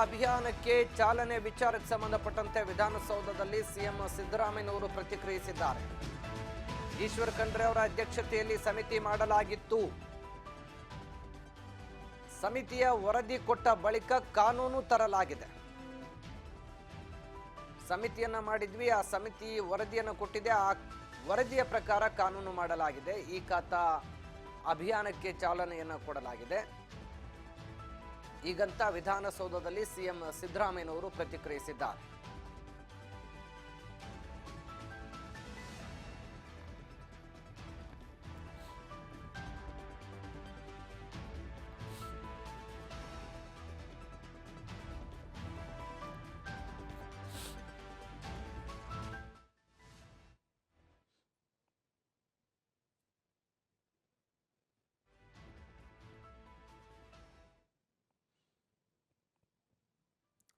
ಅಭಿಯಾನಕ್ಕೆ ಚಾಲನೆ ವಿಚಾರಕ್ಕೆ ಸಂಬಂಧಪಟ್ಟಂತೆ ವಿಧಾನಸೌಧದಲ್ಲಿ ಸಿಎಂ ಸಿದ್ದರಾಮಯ್ಯನವರು ಪ್ರತಿಕ್ರಿಯಿಸಿದ್ದಾರೆ. ಈಶ್ವರ್ ಖಂಡ್ರೆ ಅವರ ಅಧ್ಯಕ್ಷತೆಯಲ್ಲಿ ಸಮಿತಿ ಮಾಡಲಾಗಿತ್ತು. ಸಮಿತಿಯ ವರದಿ ಕೊಟ್ಟ ಬಳಿಕ ಕಾನೂನು ತರಲಾಗಿದೆ. ಸಮಿತಿಯನ್ನ ಮಾಡಿದ್ವಿ, ಆ ಸಮಿತಿ ವರದಿಯನ್ನು ಕೊಟ್ಟಿದೆ, ಆ ವರದಿಯ ಪ್ರಕಾರ ಕಾನೂನು ಮಾಡಲಾಗಿದೆ. ಈ ಖಾತ ಅಭಿಯಾನಕ್ಕೆ ಚಾಲನೆಯನ್ನ ಕೊಡಲಾಗಿದೆ. ಈಗಂತ ವಿಧಾನಸೌಧದಲ್ಲಿ ಸಿಎಂ ಸಿದ್ದರಾಮಯ್ಯನವರು ಪ್ರತಿಕ್ರಿಯಿಸಿದ್ದಾರೆ.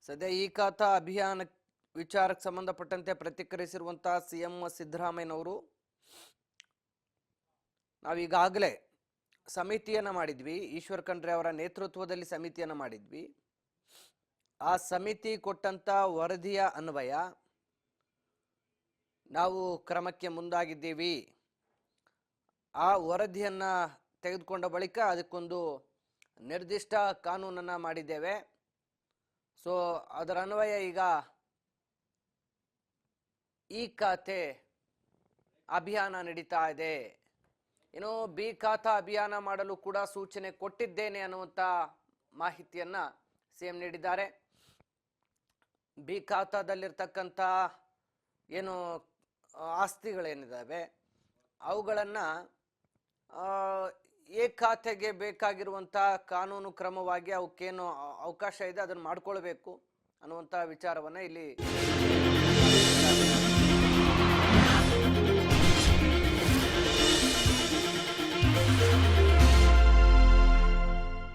ಸದ್ಯ ಈ ಖಾತಾ ಅಭಿಯಾನ ವಿಚಾರಕ್ಕೆ ಸಂಬಂಧಪಟ್ಟಂತೆ ಪ್ರತಿಕ್ರಿಯಿಸಿರುವಂತಹ ಸಿಎಂ ಸಿದ್ದರಾಮಯ್ಯನವರು, ನಾವೀಗಾಗಲೇ ಸಮಿತಿಯನ್ನ ಮಾಡಿದ್ವಿ, ಈಶ್ವರ್ ಖಂಡ್ರೆ ಅವರ ನೇತೃತ್ವದಲ್ಲಿ ಸಮಿತಿಯನ್ನ ಮಾಡಿದ್ವಿ. ಆ ಸಮಿತಿ ಕೊಟ್ಟಂತ ವರದಿಯ ಅನ್ವಯ ನಾವು ಕ್ರಮಕ್ಕೆ ಮುಂದಾಗಿದ್ದೀವಿ. ಆ ವರದಿಯನ್ನ ತೆಗೆದುಕೊಂಡ ಬಳಿಕ ಅದಕ್ಕೊಂದು ನಿರ್ದಿಷ್ಟ ಕಾನೂನನ್ನ ಮಾಡಿದ್ದೇವೆ. ಸೊ ಅದರ ಅನ್ವಯ ಈಗ ಈ ಖಾತೆ ಅಭಿಯಾನ ನಡೀತಾ ಇದೆ. ಇನ್ನು ಬಿ ಖಾತಾ ಅಭಿಯಾನ ಮಾಡಲು ಕೂಡ ಸೂಚನೆ ಕೊಟ್ಟಿದ್ದೇನೆ ಅನ್ನುವಂಥ ಮಾಹಿತಿಯನ್ನ ಸಿಎಂ ನೀಡಿದ್ದಾರೆ. ಬಿ ಖಾತಾದಲ್ಲಿರ್ತಕ್ಕಂಥ ಏನು ಆಸ್ತಿಗಳೇನಿದ್ದಾವೆ ಅವುಗಳನ್ನ ಎ ಖಾತೆಗೆ ಬೇಕಾಗಿರುವಂಥ ಕಾನೂನು ಕ್ರಮವಾಗಿ ಅವಕ್ಕೇನು ಅವಕಾಶ ಇದೆ ಅದನ್ನು ಮಾಡ್ಕೊಳ್ಬೇಕು ಅನ್ನುವಂಥ ವಿಚಾರವನ್ನ ಇಲ್ಲಿ